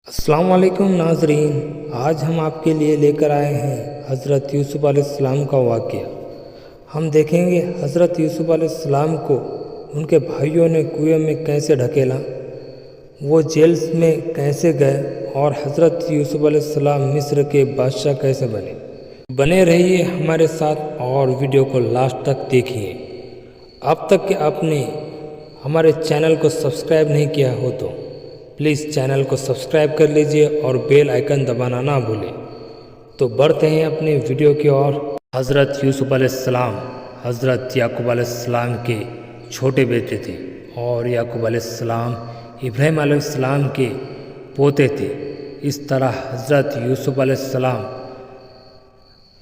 السلام علیکم ناظرین، آج ہم آپ کے لیے لے کر آئے ہیں حضرت یوسف علیہ السلام کا واقعہ۔ ہم دیکھیں گے حضرت یوسف علیہ السلام کو ان کے بھائیوں نے کنویں میں کیسے ڈھکیلا، وہ جیل میں کیسے گئے اور حضرت یوسف علیہ السلام مصر کے بادشاہ کیسے بنے۔ بنے رہیے ہمارے ساتھ اور ویڈیو کو لاسٹ تک دیکھیے۔ اب تک کہ آپ نے ہمارے چینل کو سبسکرائب نہیں کیا ہو تو پلیز چینل کو سبسکرائب کر لیجئے اور بیل آئیکن دبانا نہ بھولیں۔ تو بڑھتے ہیں اپنی ویڈیو کی اور۔ حضرت یوسف علیہ السلام حضرت یعقوب علیہ السلام کے چھوٹے بیٹے تھے اور یعقوب علیہ السلام ابراہیم علیہ السلام کے پوتے تھے۔ اس طرح حضرت یوسف علیہ السلام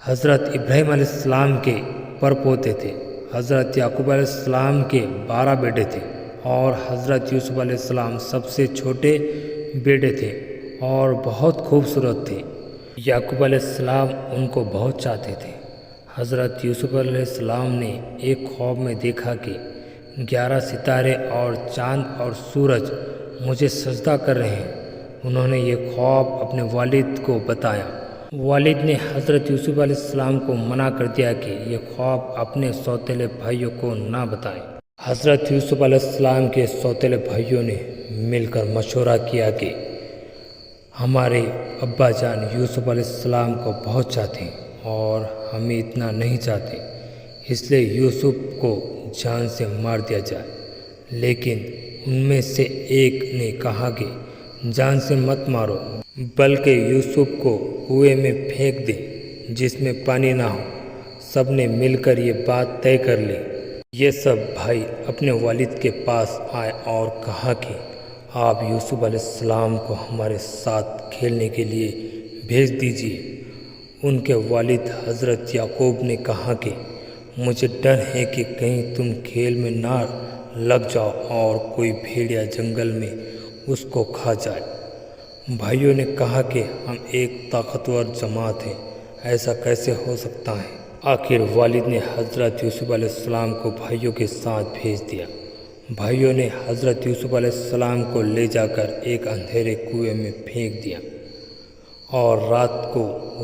حضرت ابراہیم علیہ السلام کے پرپوتے تھے۔ حضرت یعقوب علیہ السلام کے 12 بیٹے تھے اور حضرت یوسف علیہ السلام سب سے چھوٹے بیٹے تھے اور بہت خوبصورت تھے۔ یعقوب علیہ السلام ان کو بہت چاہتے تھے۔ حضرت یوسف علیہ السلام نے ایک خواب میں دیکھا کہ 11 ستارے اور چاند اور سورج مجھے سجدہ کر رہے ہیں۔ انہوں نے یہ خواب اپنے والد کو بتایا۔ والد نے حضرت یوسف علیہ السلام کو منع کر دیا کہ یہ خواب اپنے سوتیلے بھائیوں کو نہ بتائیں۔ حضرت یوسف علیہ السلام کے سوتیلے بھائیوں نے مل کر مشورہ کیا کہ ہمارے ابا جان یوسف علیہ السلام کو بہت چاہتے ہیں اور ہمیں اتنا نہیں چاہتے، اس لیے یوسف کو جان سے مار دیا جائے۔ لیکن ان میں سے ایک نے کہا کہ جان سے مت مارو بلکہ یوسف کو کنویں میں پھینک دیں جس میں پانی نہ ہو۔ سب نے مل کر یہ بات طے کر لی۔ یہ سب بھائی اپنے والد کے پاس آئے اور کہا کہ آپ یوسف علیہ السلام کو ہمارے ساتھ کھیلنے کے لیے بھیج دیجیے۔ ان کے والد حضرت یعقوب نے کہا کہ مجھے ڈر ہے کہ کہیں تم کھیل میں نہ لگ جاؤ اور کوئی بھیڑیا جنگل میں اس کو کھا جائے۔ بھائیوں نے کہا کہ ہم ایک طاقتور جماعت ہیں، ایسا کیسے ہو سکتا ہے؟ آخر والد نے حضرت یوسف علیہ السلام کو بھائیوں کے ساتھ بھیج دیا۔ بھائیوں نے حضرت یوسف علیہ السلام کو لے جا کر ایک اندھیرے کنویں میں پھینک دیا اور رات کو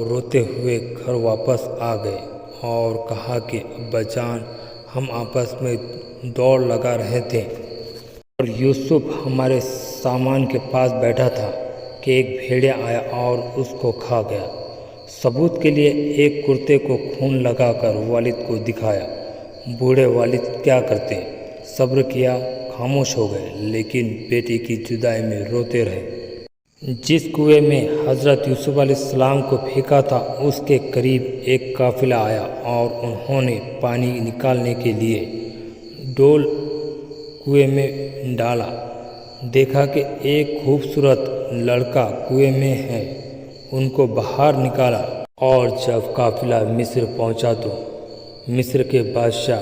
روتے ہوئے گھر واپس آ گئے اور کہا کہ ابا جان، ہم آپس میں دوڑ لگا رہے تھے اور یوسف ہمارے سامان کے پاس بیٹھا تھا کہ ایک بھیڑیا آیا اور اس کو کھا گیا۔ ثبوت کے لیے ایک کرتے کو خون لگا کر والد کو دکھایا۔ بوڑھے والد کیا کرتے، صبر کیا، خاموش ہو گئے، لیکن بیٹی کی جدائی میں روتے رہے۔ جس کنویں میں حضرت یوسف علیہ السلام کو پھینکا تھا اس کے قریب ایک قافلہ آیا اور انہوں نے پانی نکالنے کے لیے ڈول کنویں میں ڈالا۔ دیکھا کہ ایک خوبصورت لڑکا کنویں میں ہے، ان کو باہر نکالا اور جب قافلہ مصر پہنچا تو مصر کے بادشاہ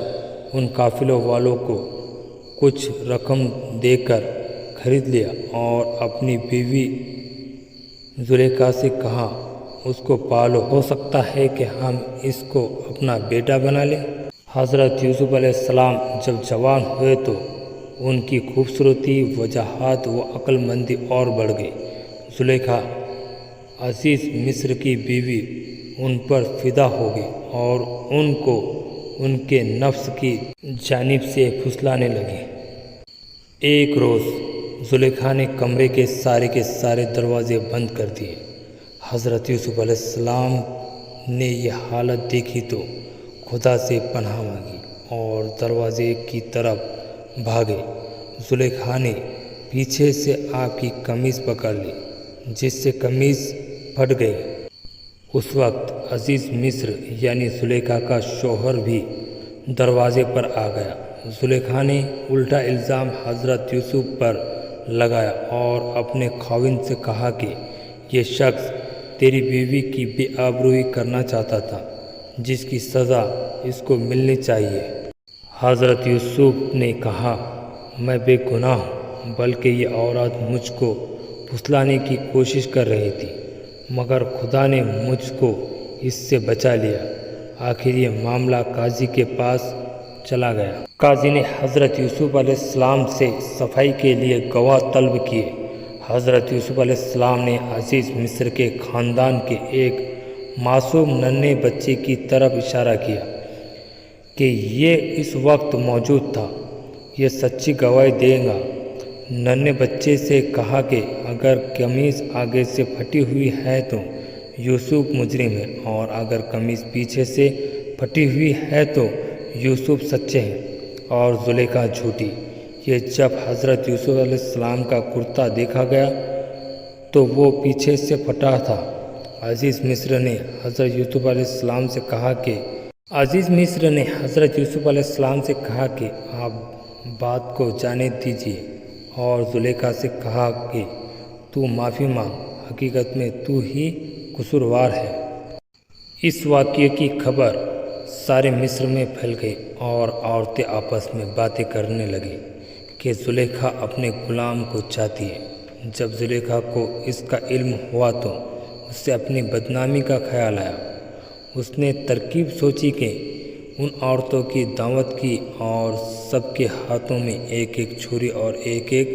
ان قافلوں والوں کو کچھ رقم دے کر خرید لیا اور اپنی بیوی زلیخا سے کہا اس کو پالو، ہو سکتا ہے کہ ہم اس کو اپنا بیٹا بنا لیں۔ حضرت یوسف علیہ السلام جب جوان ہوئے تو ان کی خوبصورتی، وجاہت و عقل مندی اور بڑھ گئی۔ زلیخا عزیز مصر کی بیوی ان پر فدا ہو گئی اور ان کو ان کے نفس کی جانب سے پھسلانے لگی۔ ایک روز زلیخا نے کمرے کے سارے دروازے بند کر دیے۔ حضرت یوسف علیہ السلام نے یہ حالت دیکھی تو خدا سے پناہ مانگی اور دروازے کی طرف بھاگے۔ زلیخا نے پیچھے سے آپ کی قمیض پکڑ لی جس سے قمیض پھٹ گئی۔ اس وقت عزیز مصر یعنی زلیخا کا شوہر بھی دروازے پر آ گیا۔ زلیخا نے الٹا الزام حضرت یوسف پر لگایا اور اپنے خاوند سے کہا کہ یہ شخص تیری بیوی کی بے آبروئی کرنا چاہتا تھا، جس کی سزا اس کو ملنی چاہیے۔ حضرت یوسف نے کہا میں بے گناہ ہوں، بلکہ یہ عورت مجھ کو پھسلانے کی کوشش کر رہی تھی، مگر خدا نے مجھ کو اس سے بچا لیا۔ آخر یہ معاملہ قاضی کے پاس چلا گیا۔ قاضی نے حضرت یوسف علیہ السلام سے صفائی کے لیے گواہ طلب کیے۔ حضرت یوسف علیہ السلام نے عزیز مصر کے خاندان کے ایک معصوم ننھے بچے کی طرف اشارہ کیا کہ یہ اس وقت موجود تھا، یہ سچی گواہی دے گا۔ ننھے بچے سے کہا کہ اگر قمیص آگے سے پھٹی ہوئی ہے تو یوسف مجرم ہے، اور اگر قمیص پیچھے سے پھٹی ہوئی ہے تو یوسف سچے ہیں اور زلیخا جھوٹی۔ یہ جب حضرت یوسف علیہ السلام کا کرتا دیکھا گیا تو وہ پیچھے سے پھٹا تھا۔ عزیز مصر نے حضرت یوسف علیہ السلام سے کہا کہ آپ بات کو جانے دیجیے، اور زلیخا سے کہا کہ تو معافی مانگ، حقیقت میں تو ہی قصوروار ہے۔ اس واقعے کی خبر سارے مصر میں پھیل گئی اور عورتیں آپس میں باتیں کرنے لگیں کہ زلیخا اپنے غلام کو چاہتی ہے۔ جب زلیخا کو اس کا علم ہوا تو اسے اپنی بدنامی کا خیال آیا۔ اس نے ترکیب سوچی کہ ان عورتوں کی دعوت کی اور سب کے ہاتھوں میں ایک ایک چھری اور ایک ایک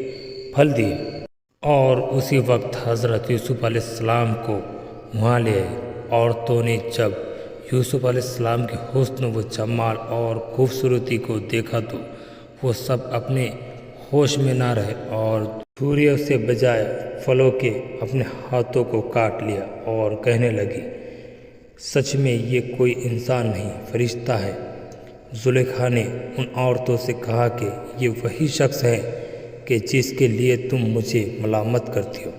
پھل دیے، اور اسی وقت حضرت یوسف علیہ السلام کو وہاں لے آئے۔ عورتوں نے جب یوسف علیہ السلام کے حسن و جمال اور خوبصورتی کو دیکھا تو وہ سب اپنے ہوش میں نہ رہے اور چھریوں سے بجائے پھلوں کے اپنے ہاتھوں کو کاٹ لیا اور کہنے لگی، سچ میں یہ کوئی انسان نہیں، فرشتہ ہے۔ زلیخا نے ان عورتوں سے کہا کہ یہ وہی شخص ہے کہ جس کے لیے تم مجھے ملامت کرتی ہو۔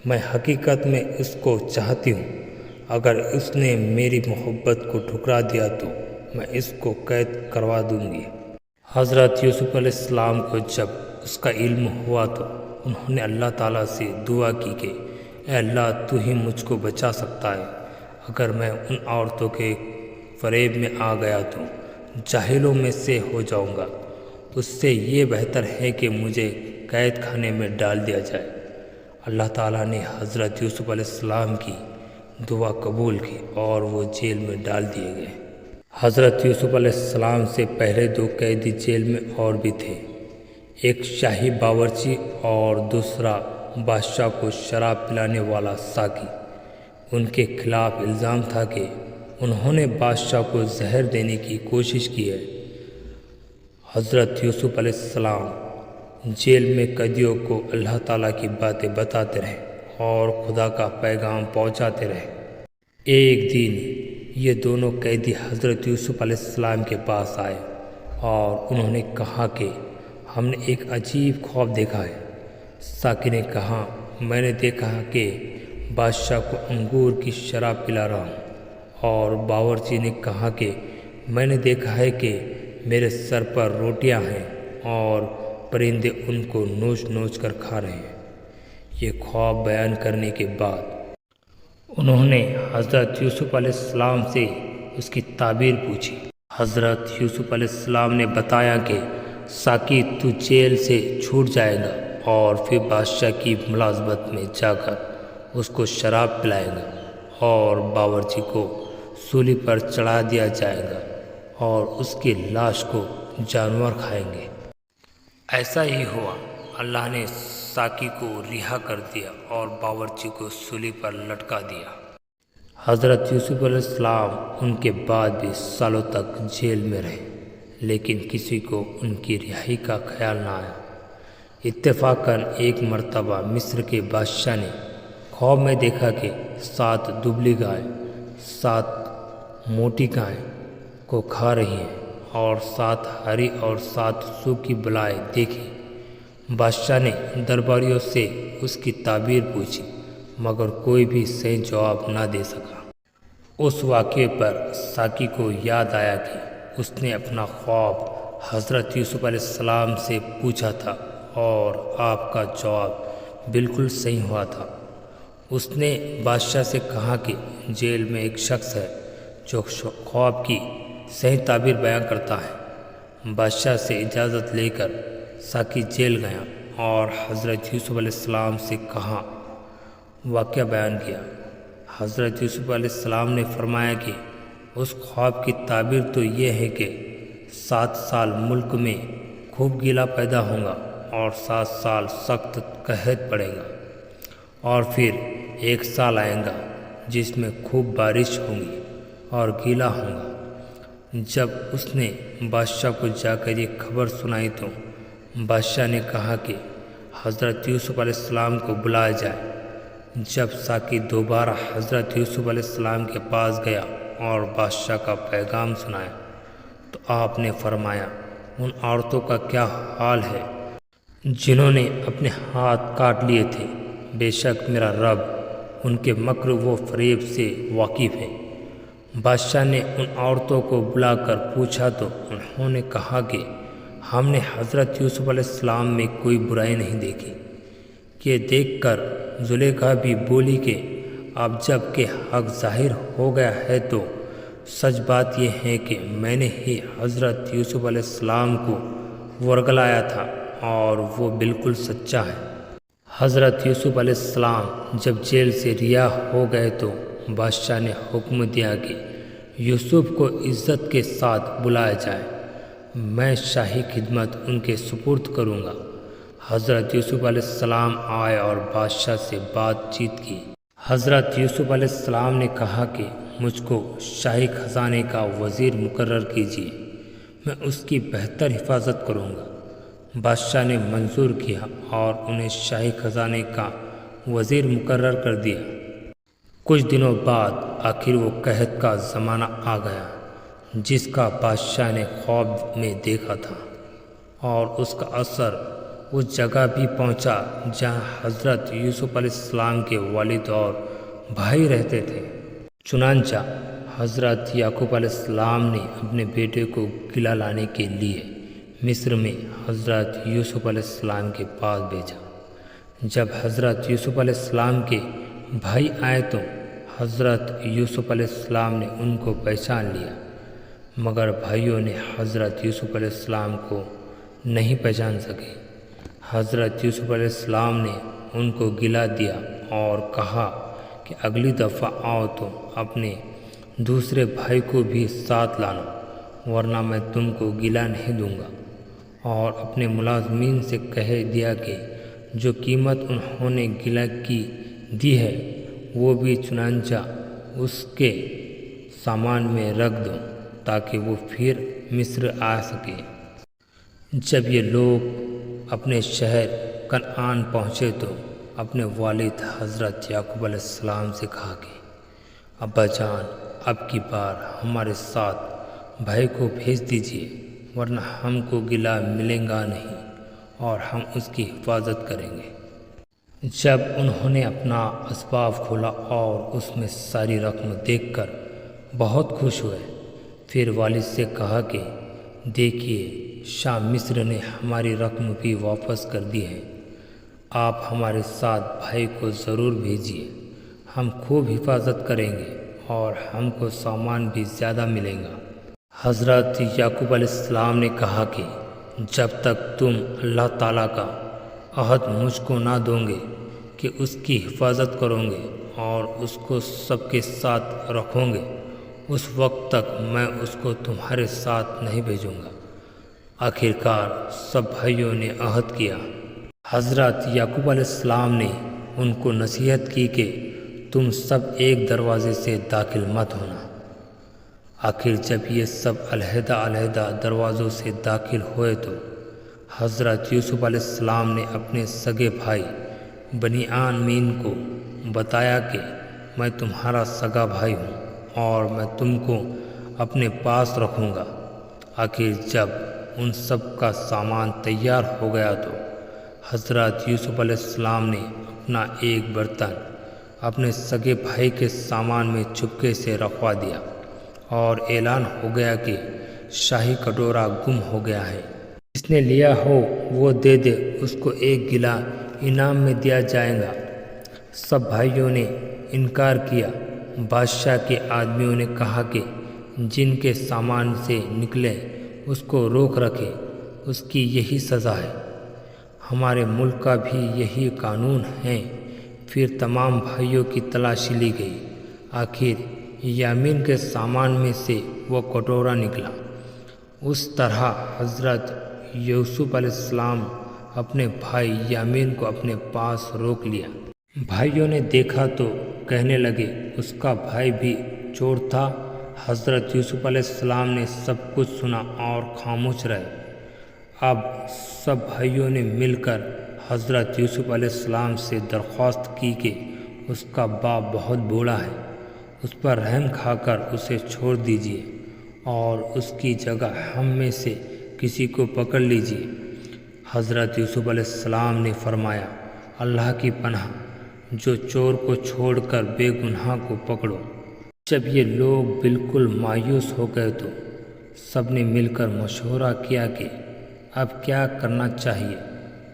میں حقیقت میں اس کو چاہتی ہوں۔ اگر اس نے میری محبت کو ٹھکرا دیا تو میں اس کو قید کروا دوں گی۔ حضرت یوسف علیہ السلام کو جب اس کا علم ہوا تو انہوں نے اللہ تعالیٰ سے دعا کی کہ اے اللہ، تو ہی مجھ کو بچا سکتا ہے۔ اگر میں ان عورتوں کے فریب میں آ گیا تو جاہلوں میں سے ہو جاؤں گا، اس سے یہ بہتر ہے کہ مجھے قید خانے میں ڈال دیا جائے۔ اللہ تعالیٰ نے حضرت یوسف علیہ السلام کی دعا قبول کی اور وہ جیل میں ڈال دیے گئے۔ حضرت یوسف علیہ السلام سے پہلے دو قیدی جیل میں اور بھی تھے، ایک شاہی باورچی اور دوسرا بادشاہ کو شراب پلانے والا ساقی۔ ان کے خلاف الزام تھا کہ انہوں نے بادشاہ کو زہر دینے کی کوشش کی ہے۔ حضرت یوسف علیہ السلام جیل میں قیدیوں کو اللہ تعالیٰ کی باتیں بتاتے رہے اور خدا کا پیغام پہنچاتے رہے۔ ایک دن یہ دونوں قیدی حضرت یوسف علیہ السلام کے پاس آئے اور انہوں نے کہا کہ ہم نے ایک عجیب خواب دیکھا ہے۔ ساقی نے کہا، میں نے دیکھا کہ بادشاہ کو انگور کی شراب پلا رہا ہوں، اور باورچی نے کہا کہ میں نے دیکھا ہے کہ میرے سر پر روٹیاں ہیں اور پرندے ان کو نوچ نوچ کر کھا رہے ہیں۔ یہ خواب بیان کرنے کے بعد انہوں نے حضرت یوسف علیہ السلام سے اس کی تعبیر پوچھی۔ حضرت یوسف علیہ السلام نے بتایا کہ ساقی تو جیل سے چھوٹ جائے گا اور پھر بادشاہ کی ملازمت میں جا کر اس کو شراب پلائے گا، اور باورچی کو سولی پر چڑھا دیا جائے گا اور اس کی لاش کو جانور کھائیں گے۔ ایسا ہی ہوا۔ اللہ نے ساقی کو رہا کر دیا اور باورچی کو سولی پر لٹکا دیا۔ حضرت یوسف علیہ السلام ان کے بعد بھی سالوں تک جیل میں رہے، لیکن کسی کو ان کی رہائی کا خیال نہ آیا۔ اتفاقاً ایک مرتبہ مصر کے بادشاہ نے خواب میں دیکھا کہ 7 دبلی گائیں 7 موٹی گائیں کو کھا رہی ہیں، اور 7 ہری اور 7 سوکھی بلائیں دیکھی۔ بادشاہ نے درباریوں سے اس کی تعبیر پوچھی، مگر کوئی بھی صحیح جواب نہ دے سکا۔ اس واقعے پر ساقی کو یاد آیا کہ اس نے اپنا خواب حضرت یوسف علیہ السلام سے پوچھا تھا اور آپ کا جواب بالکل صحیح ہوا تھا۔ اس نے بادشاہ سے کہا کہ جیل میں ایک شخص ہے جو خواب کی صحیح تعبیر بیان کرتا ہے۔ بادشاہ سے اجازت لے کر ساقی جیل گیا اور حضرت یوسف علیہ السلام سے کہا واقعہ بیان کیا۔ حضرت یوسف علیہ السلام نے فرمایا کہ اس خواب کی تعبیر تو یہ ہے کہ 7 سال ملک میں خوب گیلا پیدا ہوگا اور 7 سال سخت قحط پڑے گا۔ اور پھر 1 سال آئے گا جس میں خوب بارش ہوگی اور گیلا ہوگا۔ جب اس نے بادشاہ کو جا کر یہ خبر سنائی تو بادشاہ نے کہا کہ حضرت یوسف علیہ السلام کو بلایا جائے۔ جب ساقی دوبارہ حضرت یوسف علیہ السلام کے پاس گیا اور بادشاہ کا پیغام سنایا تو آپ نے فرمایا، ان عورتوں کا کیا حال ہے جنہوں نے اپنے ہاتھ کاٹ لیے تھے؟ بے شک میرا رب ان کے مکر و فریب سے واقف ہے۔ بادشاہ نے ان عورتوں کو بلا کر پوچھا تو انہوں نے کہا کہ ہم نے حضرت یوسف علیہ السلام میں کوئی برائی نہیں دیکھی۔ یہ دیکھ کر زلیخا بھی بولی کہ اب جب کہ حق ظاہر ہو گیا ہے تو سچ بات یہ ہے کہ میں نے ہی حضرت یوسف علیہ السلام کو ورگلایا تھا اور وہ بالکل سچا ہے۔ حضرت یوسف علیہ السلام جب جیل سے رہا ہو گئے تو بادشاہ نے حکم دیا کہ یوسف کو عزت کے ساتھ بلایا جائے، میں شاہی خدمت ان کے سپرد کروں گا۔ حضرت یوسف علیہ السلام آئے اور بادشاہ سے بات چیت کی۔ حضرت یوسف علیہ السلام نے کہا کہ مجھ کو شاہی خزانے کا وزیر مقرر کیجیے، میں اس کی بہتر حفاظت کروں گا۔ بادشاہ نے منظور کیا اور انہیں شاہی خزانے کا وزیر مقرر کر دیا۔ کچھ دنوں بعد آخر وہ قحط کا زمانہ آ گیا جس کا بادشاہ نے خواب میں دیکھا تھا، اور اس کا اثر اس جگہ بھی پہنچا جہاں حضرت یوسف علیہ السلام کے والد اور بھائی رہتے تھے۔ چنانچہ حضرت یعقوب علیہ السلام نے اپنے بیٹے کو گلہ لانے کے لیے مصر میں حضرت یوسف علیہ السلام کے پاس بھیجا۔ جب حضرت یوسف علیہ السلام کے بھائی آئے تو حضرت یوسف علیہ السلام نے ان کو پہچان لیا، مگر بھائیوں نے حضرت یوسف علیہ السلام کو نہیں پہچان سکے۔ حضرت یوسف علیہ السلام نے ان کو گلہ دیا اور کہا کہ اگلی دفعہ آؤ تو اپنے دوسرے بھائی کو بھی ساتھ لانا، ورنہ میں تم کو گلہ نہیں دوں گا۔ اور اپنے ملازمین سے کہہ دیا کہ جو قیمت انہوں نے گلہ کی دی ہے وہ بھی چنانچہ اس کے سامان میں رکھ دو تاکہ وہ پھر مصر آ سکے۔ جب یہ لوگ اپنے شہر کنعان پہنچے تو اپنے والد حضرت یعقوب علیہ السلام سے کہا کہ ابا جان، اب کی بار ہمارے ساتھ بھائی کو بھیج دیجیے، ورنہ ہم کو گلہ ملے گا نہیں اور ہم اس کی حفاظت کریں گے۔ جب انہوں نے اپنا اسباب کھولا اور اس میں ساری رقم دیکھ کر بہت خوش ہوئے، پھر والد سے کہا کہ دیکھیے، شاہ مصر نے ہماری رقم بھی واپس کر دی ہے، آپ ہمارے ساتھ بھائی کو ضرور بھیجیے، ہم خوب حفاظت کریں گے اور ہم کو سامان بھی زیادہ ملے گا۔ حضرت یعقوب علیہ السلام نے کہا کہ جب تک تم اللہ تعالیٰ کا عہد مجھ کو نہ دو گے کہ اس کی حفاظت کرو گے اور اس کو سب کے ساتھ رکھو گے، اس وقت تک میں اس کو تمہارے ساتھ نہیں بھیجوں گا۔ آخرکار سب بھائیوں نے عہد کیا۔ حضرت یعقوب علیہ السلام نے ان کو نصیحت کی کہ تم سب ایک دروازے سے داخل مت ہونا۔ آخر جب یہ سب علیحدہ علیحدہ دروازوں سے داخل ہوئے تو حضرت یوسف علیہ السلام نے اپنے سگے بھائی بنیامین کو بتایا کہ میں تمہارا سگا بھائی ہوں اور میں تم کو اپنے پاس رکھوں گا۔ آخر جب ان سب کا سامان تیار ہو گیا تو حضرت یوسف علیہ السلام نے اپنا ایک برتن اپنے سگے بھائی کے سامان میں چپکے سے رکھوا دیا اور اعلان ہو گیا کہ شاہی کٹورا گم ہو گیا ہے، جس نے لیا ہو وہ دے دے، اس کو ایک گلہ انعام میں دیا جائے گا۔ سب بھائیوں نے انکار کیا۔ بادشاہ کے آدمیوں نے کہا کہ جن کے سامان سے نکلے اس کو روک رکھے، اس کی یہی سزا ہے، ہمارے ملک کا بھی یہی قانون ہے۔ پھر تمام بھائیوں کی تلاشی لی گئی، آخر یامین کے سامان میں سے وہ کٹورا نکلا۔ اس طرح حضرت یوسف علیہ السلام اپنے بھائی یامین کو اپنے پاس روک لیا۔ بھائیوں نے دیکھا تو کہنے لگے اس کا بھائی بھی چور تھا۔ حضرت یوسف علیہ السلام نے سب کچھ سنا اور خاموش رہے۔ اب سب بھائیوں نے مل کر حضرت یوسف علیہ السلام سے درخواست کی کہ اس کا باپ بہت بوڑھا ہے، اس پر رحم کھا کر اسے چھوڑ دیجیے اور اس کی جگہ ہم میں سے کسی کو پکڑ لیجیے۔ حضرت یوسف علیہ السلام نے فرمایا، اللہ کی پناہ، جو چور کو چھوڑ کر بے گناہ کو پکڑو۔ جب یہ لوگ بالکل مایوس ہو گئے تو سب نے مل کر مشورہ کیا کہ اب کیا کرنا چاہیے۔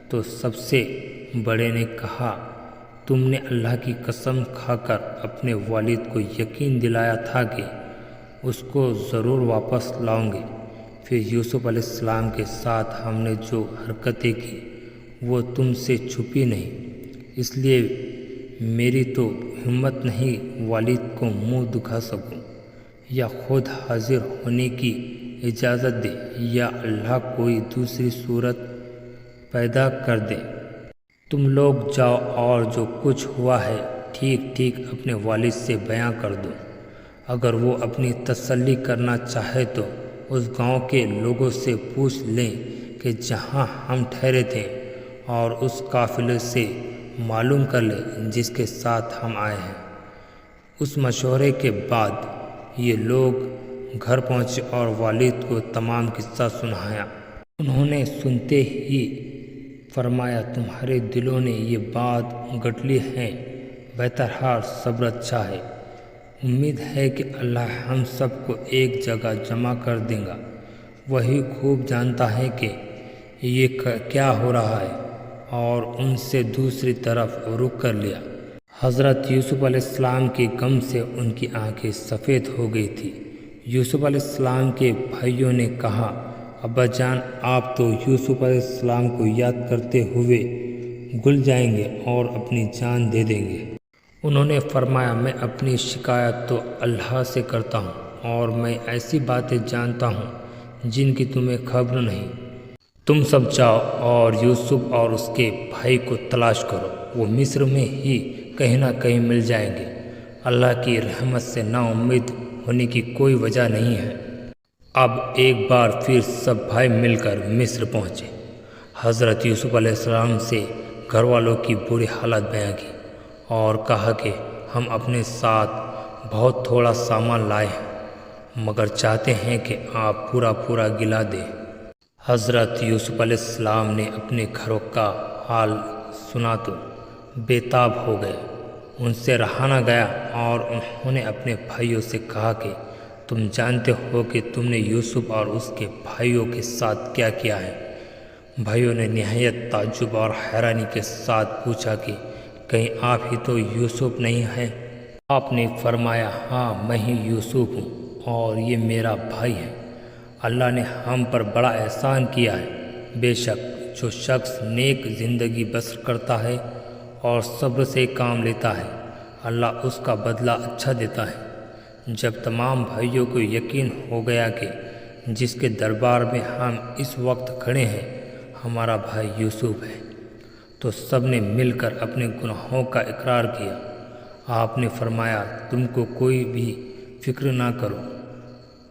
تو سب سے بڑے نے کہا، تم نے اللہ کی قسم کھا کر اپنے والد کو یقین دلایا تھا کہ اس کو ضرور واپس لاؤں گے، پھر یوسف علیہ السلام کے ساتھ ہم نے جو حرکتیں کی وہ تم سے چھپی نہیں، اس لیے میری تو ہمت نہیں والد کو منہ دکھا سکوں، یا خود حاضر ہونے کی اجازت دے یا اللہ کوئی دوسری صورت پیدا کر دے۔ تم لوگ جاؤ اور جو کچھ ہوا ہے ٹھیک ٹھیک اپنے والد سے بیان کر دو۔ اگر وہ اپنی تسلی کرنا چاہے تو اس گاؤں کے لوگوں سے پوچھ لیں کہ جہاں ہم ٹھہرے تھے، اور اس قافلے سے معلوم کر لیں جس کے ساتھ ہم آئے ہیں۔ اس مشورے کے بعد یہ لوگ گھر پہنچے اور والد کو تمام قصہ سنایا۔ انہوں نے سنتے ہی فرمایا، تمہارے دلوں نے یہ بات گٹ لی ہے، بہرحال صبر اچھا ہے۔ امید ہے کہ اللہ ہم سب کو ایک جگہ جمع کر دے گا، وہی خوب جانتا ہے کہ یہ کیا ہو رہا ہے۔ اور ان سے دوسری طرف رخ کر لیا۔ حضرت یوسف علیہ السلام کے غم سے ان کی آنکھیں سفید ہو گئی تھی۔ یوسف علیہ السلام کے بھائیوں نے کہا، ابا جان، آپ تو یوسف علیہ السلام کو یاد کرتے ہوئے گل جائیں گے اور اپنی جان دے دیں گے۔ انہوں نے فرمایا، میں اپنی شکایت تو اللہ سے کرتا ہوں، اور میں ایسی باتیں جانتا ہوں جن کی تمہیں خبر نہیں۔ تم سب جاؤ اور یوسف اور اس کے بھائی کو تلاش کرو، وہ مصر میں ہی کہیں نہ کہیں مل جائیں گے۔ اللہ کی رحمت سے نا امید ہونے کی کوئی وجہ نہیں ہے۔ اب ایک بار پھر سب بھائی مل کر مصر پہنچے۔ حضرت یوسف علیہ السلام سے گھر والوں کی بری حالت بیان کی اور کہا کہ ہم اپنے ساتھ بہت تھوڑا سامان لائے ہیں، مگر چاہتے ہیں کہ آپ پورا گلا دیں۔ حضرت یوسف علیہ السلام نے اپنے گھروں کا حال سنا تو بے تاب ہو گئے، ان سے رہا نہ گیا، اور انہوں نے اپنے بھائیوں سے کہا کہ تم جانتے ہو کہ تم نے یوسف اور اس کے بھائیوں کے ساتھ کیا کیا ہے۔ بھائیوں نے نہایت تعجب اور حیرانی کے ساتھ پوچھا کہ کہیں آپ ہی تو یوسف نہیں ہیں؟ آپ نے فرمایا، ہاں میں ہی یوسف ہوں، اور یہ میرا بھائی ہے۔ اللہ نے ہم پر بڑا احسان کیا ہے۔ بے شک جو شخص نیک زندگی بسر کرتا ہے اور صبر سے کام لیتا ہے، اللہ اس کا بدلہ اچھا دیتا ہے۔ جب تمام بھائیوں کو یقین ہو گیا کہ جس کے دربار میں ہم اس وقت کھڑے ہیں ہمارا بھائی یوسف ہے، تو سب نے مل کر اپنے گناہوں کا اقرار کیا۔ آپ نے فرمایا، تم کو کوئی بھی فکر نہ کرو،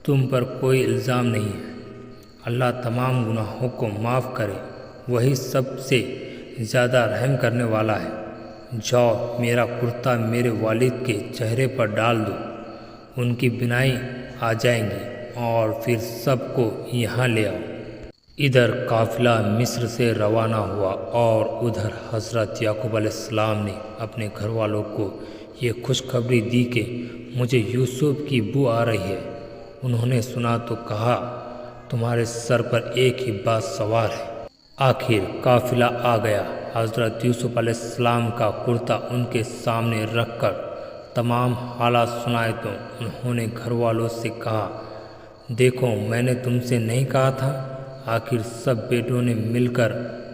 تم پر کوئی الزام نہیں ہے۔ اللہ تمام گناہوں کو معاف کرے، وہی سب سے زیادہ رحم کرنے والا ہے۔ جاؤ، میرا کرتا میرے والد کے چہرے پر ڈال دو، ان کی بینائی آ جائیں گی، اور پھر سب کو یہاں لے آؤ۔ ادھر قافلہ مصر سے روانہ ہوا، اور ادھر حضرت یعقوب علیہ السلام نے اپنے گھر والوں کو یہ خوشخبری دی کہ مجھے یوسف کی بو آ رہی ہے۔ انہوں نے سنا تو کہا، تمہارے سر پر ایک ہی بات سوار ہے۔ آخر قافلہ آ گیا۔ حضرت یوسف علیہ السلام کا کرتا ان کے سامنے رکھ کر تمام حالات سنائے تو انہوں نے گھر والوں سے کہا، دیکھو میں نے تم سے نہیں کہا تھا۔ آخر سب بیٹوں نے مل کر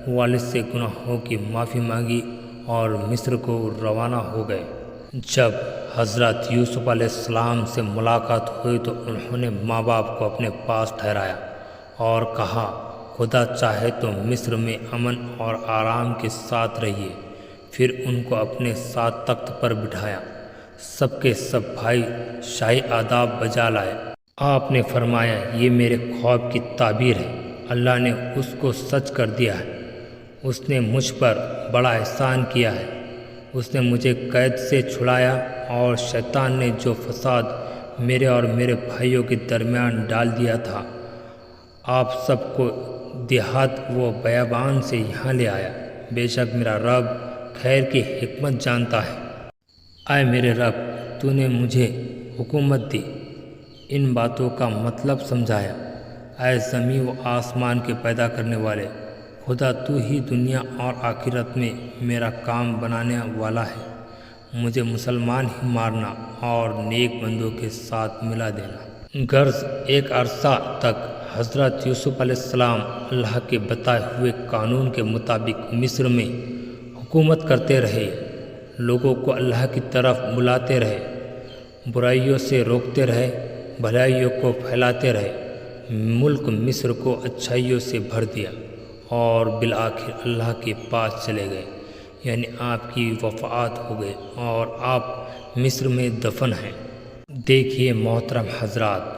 والد سے گناہوں کی معافی مانگی اور مصر کو روانہ ہو گئے۔ جب حضرت یوسف علیہ السلام سے ملاقات ہوئی تو انہوں نے ماں باپ کو اپنے پاس ٹھہرایا اور کہا، خدا چاہے تو مصر میں امن اور آرام کے ساتھ رہیے، پھر ان کو اپنے ساتھ تخت پر بٹھایا۔ سب کے سب بھائی شاہی آداب بجا لائے۔ آپ نے فرمایا یہ میرے خواب کی تعبیر ہے، اللہ نے اس کو سچ کر دیا ہے، اس نے مجھ پر بڑا احسان کیا ہے، اس نے مجھے قید سے چھڑایا، اور شیطان نے جو فساد میرے اور میرے بھائیوں کے درمیان ڈال دیا تھا، آپ سب کو دیہات و بیابان سے یہاں لے آیا۔ بے شک میرا رب خیر کی حکمت جانتا ہے۔ اے میرے رب، تو نے مجھے حکومت دی، ان باتوں کا مطلب سمجھایا۔ اے زمین و آسمان کے پیدا کرنے والے خدا، تو ہی دنیا اور آخرت میں میرا کام بنانے والا ہے، مجھے مسلمان ہی مارنا اور نیک بندوں کے ساتھ ملا دینا۔ غرض ایک عرصہ تک حضرت یوسف علیہ السلام اللہ کے بتائے ہوئے قانون کے مطابق مصر میں حکومت کرتے رہے، لوگوں کو اللہ کی طرف بلاتے رہے، برائیوں سے روکتے رہے، بھلائیوں کو پھیلاتے رہے۔ ملک مصر کو اچھائیوں سے بھر دیا، اور بالآخر اللہ کے پاس چلے گئے، یعنی آپ کی وفات ہو گئی اور آپ مصر میں دفن ہیں۔ دیکھیے محترم حضرات،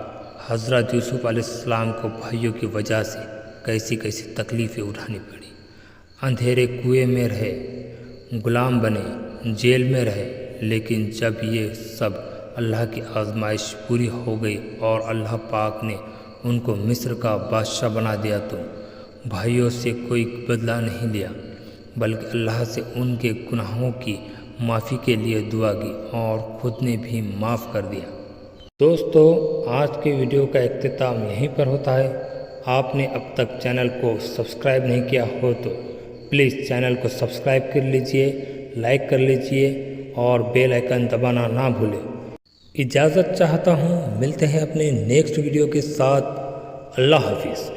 حضرت یوسف علیہ السلام کو بھائیوں کی وجہ سے کیسی کیسی تکلیفیں اٹھانی پڑی۔ اندھیرے کنویں میں رہے، غلام بنے، جیل میں رہے، لیکن جب یہ سب اللہ کی آزمائش پوری ہو گئی اور اللہ پاک نے ان کو مصر کا بادشاہ بنا دیا، تو بھائیوں سے کوئی بدلہ نہیں لیا، بلکہ اللہ سے ان کے گناہوں کی معافی کے لیے دعا کی اور خود نے بھی معاف کر دیا۔ دوستو، آج کی ویڈیو کا اختتام یہیں پر ہوتا ہے۔ آپ نے اب تک چینل کو سبسکرائب نہیں کیا ہو تو پلیز چینل کو سبسکرائب کر لیجئے، لائک کر لیجئے اور بیل آئیکن دبانا نہ بھولیں۔ اجازت چاہتا ہوں، ملتے ہیں اپنے نیکسٹ ویڈیو کے ساتھ۔ اللہ حافظ۔